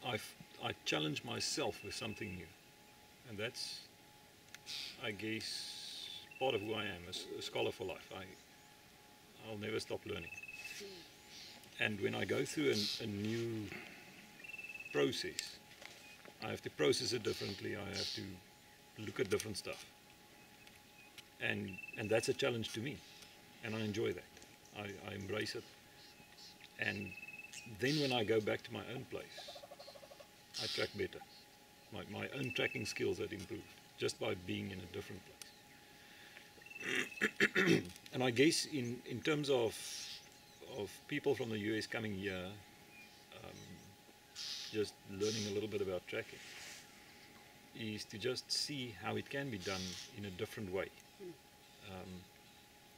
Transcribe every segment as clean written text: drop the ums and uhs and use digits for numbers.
I challenge myself with something new, and that's, I guess, part of who I am, a scholar for life. I'll never stop learning. And when I go through a new process, I have to process it differently. I have to look at different stuff, and that's a challenge to me, and I enjoy that. I embrace it, and then when I go back to my own place, I track better. My own tracking skills had improved just by being in a different place. And I guess in terms of people from the US coming here, just learning a little bit about tracking, is to just see how it can be done in a different way.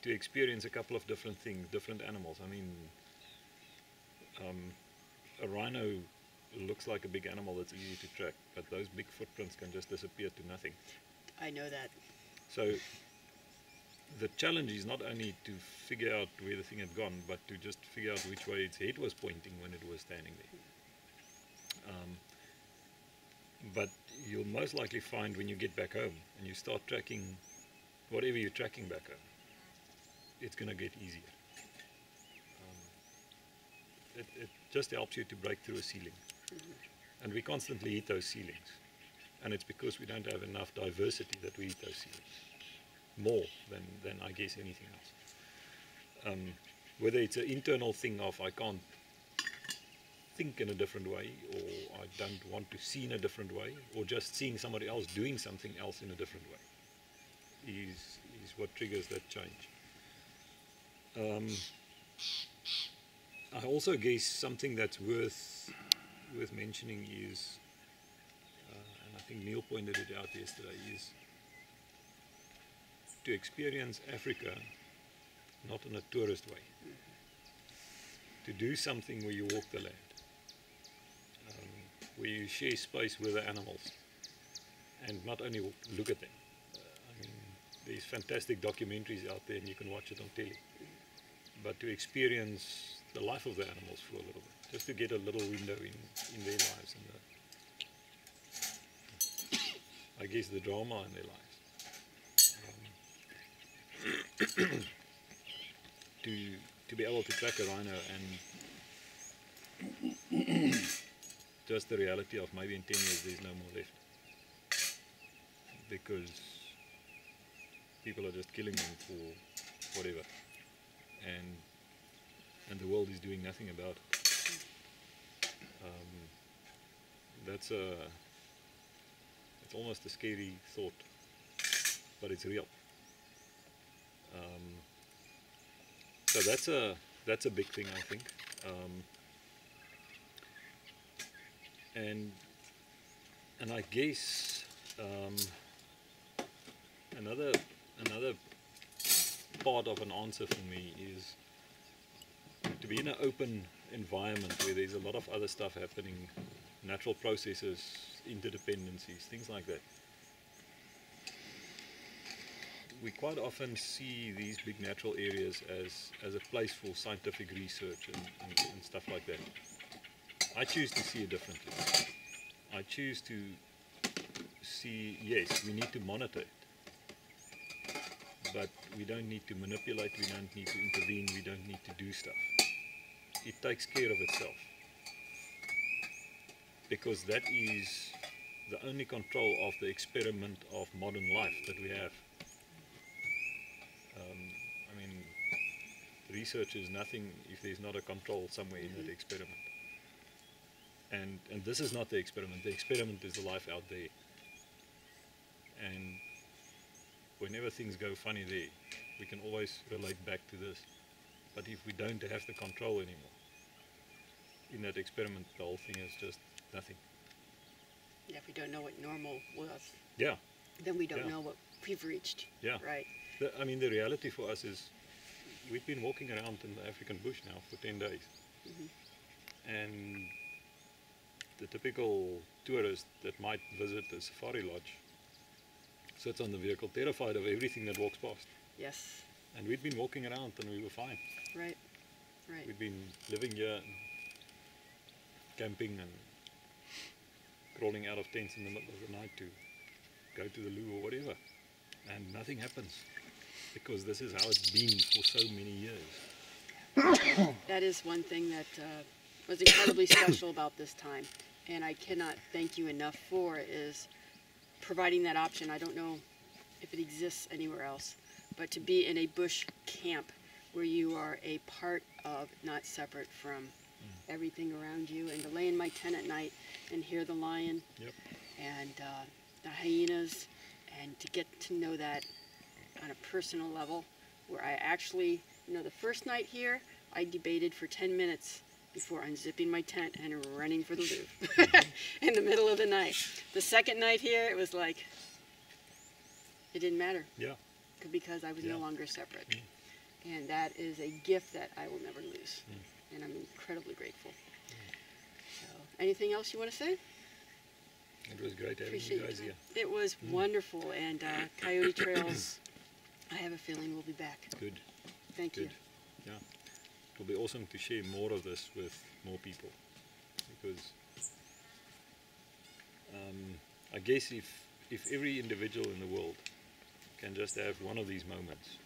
To experience a couple of different things, different animals. I mean, a rhino looks like a big animal that's easy to track, but those big footprints can just disappear to nothing. I know that. So the challenge is not only to figure out where the thing had gone, but to just figure out which way its head was pointing when it was standing there. But you'll most likely find when you get back home and you start tracking whatever you're tracking back home, it's going to get easier. It just helps you to break through a ceiling. And we constantly hit those ceilings. And it's because we don't have enough diversity that we hit those ceilings. More than I guess anything else. Whether it's an internal thing of I can't think in a different way, or I don't want to see in a different way, or just seeing somebody else doing something else in a different way, is what triggers that change. I also guess something that's worth mentioning is, and I think Neil pointed it out yesterday, is to experience Africa not in a tourist way. To do something where you walk the land, where you share space with the animals, and not only look at them. I mean, there's fantastic documentaries out there, and you can watch it on telly. But to experience the life of the animals for a little bit, just to get a little window in their lives, and I guess the drama in their lives. To be able to track a rhino and just the reality of maybe in 10 years there's no more left, because people are just killing them for whatever, and the world is doing nothing about it. It's almost a scary thought, but it's real. So that's a big thing, I think. And I guess another part of an answer for me is to be in an open environment where there's a lot of other stuff happening, natural processes, interdependencies, things like that. We quite often see these big natural areas as a place for scientific research and stuff like that. I choose to see it differently. I choose to see, yes, we need to monitor it, but we don't need to manipulate, we don't need to intervene, we don't need to do stuff. It takes care of itself, because that is the only control of the experiment of modern life that we have. I mean, research is nothing if there's not a control somewhere in that experiment. And this is not the experiment. The experiment is the life out there. And whenever things go funny there, we can always relate back to this. But if we don't have the control anymore in that experiment, the whole thing is just nothing. Yeah, if we don't know what normal was, yeah, then we don't know what we've reached. Yeah. Right. I mean, the reality for us is we've been walking around in the African bush now for 10 days. And the typical tourist that might visit a safari lodge sits on the vehicle terrified of everything that walks past. Yes. And we'd been walking around and we were fine. Right. Right. We'd been living here, camping, and crawling out of tents in the middle of the night to go to the loo or whatever, and nothing happens because this is how it's been for so many years. That is one thing that was incredibly special about this time, and I cannot thank you enough for, is providing that option. I don't know if it exists anywhere else, but to be in a bush camp where you are a part of, not separate from everything around you, and to lay in my tent at night and hear the lion Yep. and the hyenas, and to get to know that on a personal level, where I actually, the first night here, I debated for 10 minutes before unzipping my tent and running for the Louvre in the middle of the night. The second night here, it was like, it didn't matter. Yeah. Because I was no Yeah. longer separate. And that is a gift that I will never lose. And I'm incredibly grateful. So, anything else you want to say? It was great having Appreciate you your guys time. here. It was wonderful, and Coyote Trails, I have a feeling we'll be back. Good. Thank you. Good. Yeah. It will be awesome to share more of this with more people, because I guess if every individual in the world can just have one of these moments,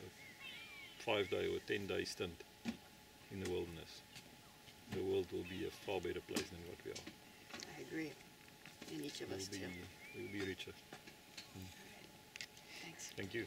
a 5-day or 10-day stint in the wilderness, the world will be a far better place than what we are. I agree. And each of us too. We'll be richer. Thanks. Thank you.